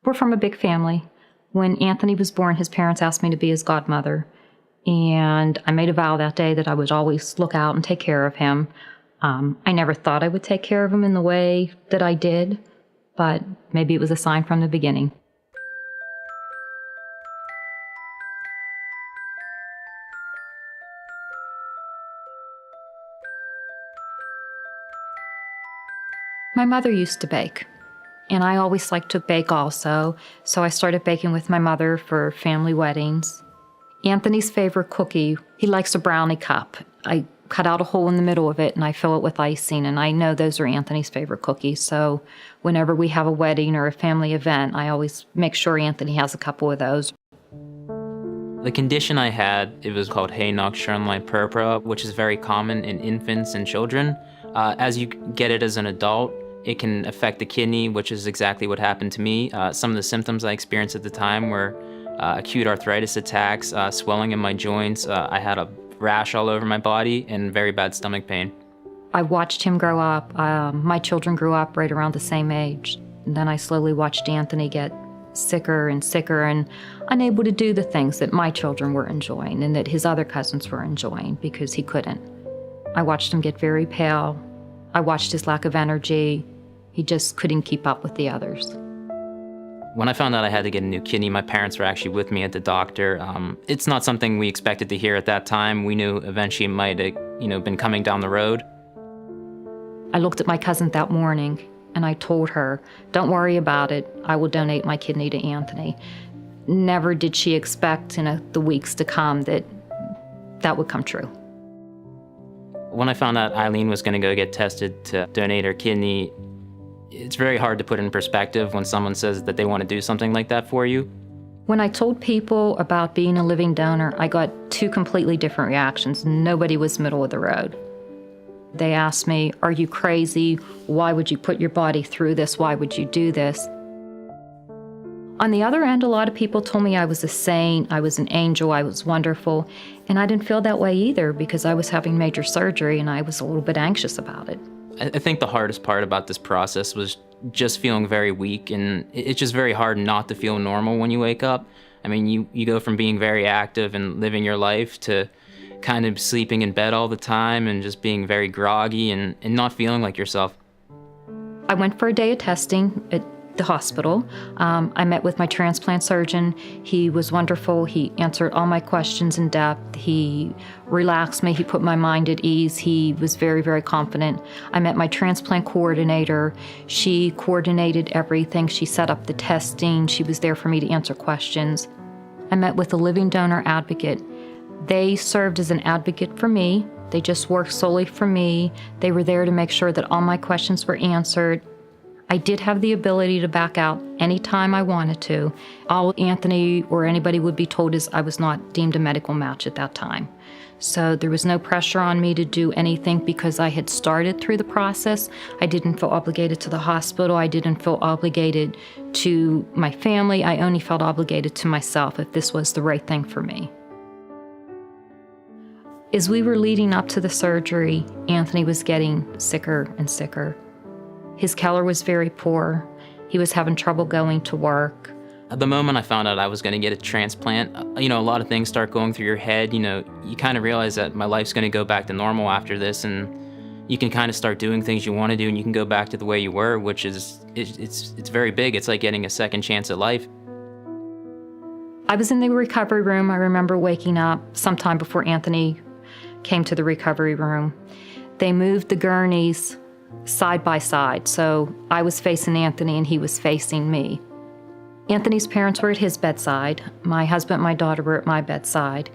We're from a big family. When Anthony was born, his parents asked me to be his godmother. And I made a vow that day that I would always look out and take care of him. I never thought I would take care of him in the way that I did, but maybe it was a sign from the beginning. My mother used to bake, and I always liked to bake also, so I started baking with my mother for family weddings. Anthony's favorite cookie, he likes a brownie cup. I cut out a hole in the middle of it and I fill it with icing, and I know those are Anthony's favorite cookies, so whenever we have a wedding or a family event, I always make sure Anthony has a couple of those. The condition I had, it was called Hay-Nock-Schönlein purpura, which is very common in infants and children. As you get it as an adult, it can affect the kidney, which is exactly what happened to me. Some of the symptoms I experienced at the time were acute arthritis attacks, swelling in my joints. I had a rash all over my body and very bad stomach pain. I watched him grow up. My children grew up right around the same age. And then I slowly watched Anthony get sicker and sicker and unable to do the things that my children were enjoying and that his other cousins were enjoying because he couldn't. I watched him get very pale. I watched his lack of energy. He just couldn't keep up with the others. When I found out I had to get a new kidney, my parents were actually with me at the doctor. It's not something we expected to hear at that time. We knew eventually it might have, been coming down the road. I looked at my cousin that morning and I told her, "Don't worry about it. I will donate my kidney to Anthony." Never did she expect in the weeks to come that would come true. When I found out Eileen was going to go get tested to donate her kidney, it's very hard to put in perspective when someone says that they want to do something like that for you. When I told people about being a living donor, I got two completely different reactions. Nobody was middle of the road. They asked me, "Are you crazy? Why would you put your body through this? Why would you do this?" On the other end, a lot of people told me I was a saint, I was an angel, I was wonderful, and I didn't feel that way either because I was having major surgery and I was a little bit anxious about it. I think the hardest part about this process was just feeling very weak, and it's just very hard not to feel normal when you wake up. I mean, you go from being very active and living your life to kind of sleeping in bed all the time and just being very groggy and not feeling like yourself. I went for a day of testing at the hospital. I met with my transplant surgeon. He was wonderful. He answered all my questions in depth. He relaxed me. He put my mind at ease. He was very, very confident. I met my transplant coordinator. She coordinated everything. She set up the testing. She was there for me to answer questions. I met with a living donor advocate. They served as an advocate for me. They just worked solely for me. They were there to make sure that all my questions were answered. I did have the ability to back out anytime I wanted to. All Anthony or anybody would be told is I was not deemed a medical match at that time. So there was no pressure on me to do anything because I had started through the process. I didn't feel obligated to the hospital. I didn't feel obligated to my family. I only felt obligated to myself if this was the right thing for me. As we were leading up to the surgery, Anthony was getting sicker and sicker. His color was very poor. He was having trouble going to work. At the moment I found out I was going to get a transplant, a lot of things start going through your head. You kind of realize that my life's going to go back to normal after this, and you can kind of start doing things you want to do, and you can go back to the way you were, which is, it's very big. It's like getting a second chance at life. I was in the recovery room. I remember waking up sometime before Anthony came to the recovery room. They moved the gurneys side by side, so I was facing Anthony and he was facing me. Anthony's parents were at his bedside. My husband and my daughter were at my bedside.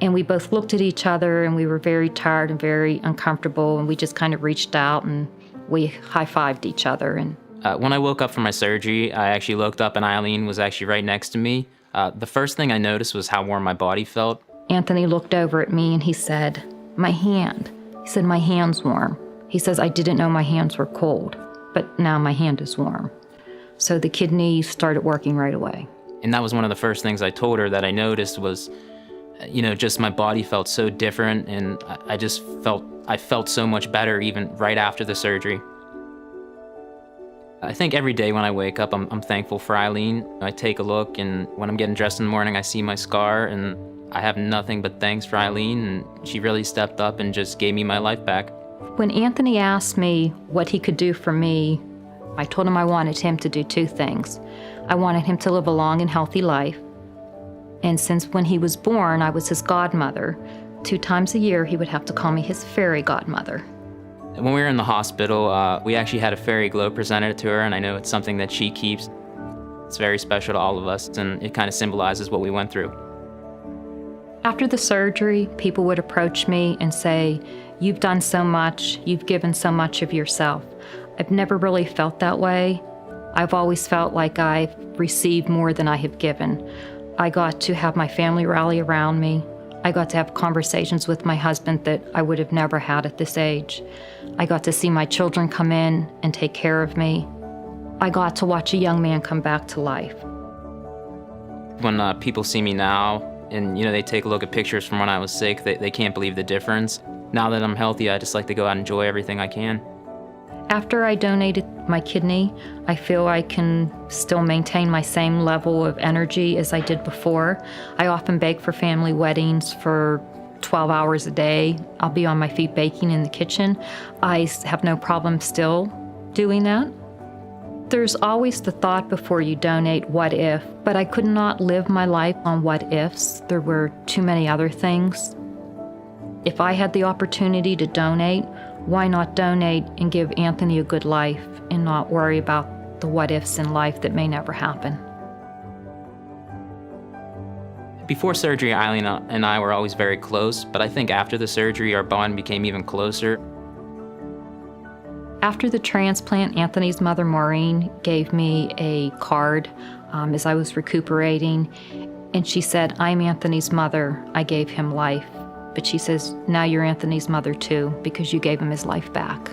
And we both looked at each other and we were very tired and very uncomfortable, and we just kind of reached out and we high-fived each other. And when I woke up from my surgery, I actually looked up and Eileen was actually right next to me. The first thing I noticed was how warm my body felt. Anthony looked over at me and he said, "My hand." He said, "My hand's warm." He says, "I didn't know my hands were cold, but now my hand is warm." So the kidney started working right away. And that was one of the first things I told her that I noticed was, just my body felt so different, and I felt so much better even right after the surgery. I think every day when I wake up, I'm thankful for Eileen. I take a look, and when I'm getting dressed in the morning, I see my scar, and I have nothing but thanks for Eileen, and she really stepped up and just gave me my life back. When Anthony asked me what he could do for me, I told him I wanted him to do two things. I wanted him to live a long and healthy life, and since when he was born, I was his godmother. 2 times a year, he would have to call me his fairy godmother. When we were in the hospital, we actually had a fairy globe presented to her, and I know it's something that she keeps. It's very special to all of us, and it kind of symbolizes what we went through. After the surgery, people would approach me and say, "You've done so much, you've given so much of yourself." I've never really felt that way. I've always felt like I've received more than I have given. I got to have my family rally around me. I got to have conversations with my husband that I would have never had at this age. I got to see my children come in and take care of me. I got to watch a young man come back to life. When people see me now and they take a look at pictures from when I was sick, they can't believe the difference. Now that I'm healthy, I just like to go out and enjoy everything I can. After I donated my kidney, I feel I can still maintain my same level of energy as I did before. I often bake for family weddings for 12 hours a day. I'll be on my feet baking in the kitchen. I have no problem still doing that. There's always the thought before you donate, what if? But I could not live my life on what ifs. There were too many other things. If I had the opportunity to donate, why not donate and give Anthony a good life and not worry about the what ifs in life that may never happen? Before surgery, Eileen and I were always very close, but I think after the surgery, our bond became even closer. After the transplant, Anthony's mother, Maureen, gave me a card as I was recuperating, and she said, "I'm Anthony's mother. I gave him life." But she says, "Now you're Anthony's mother too, because you gave him his life back."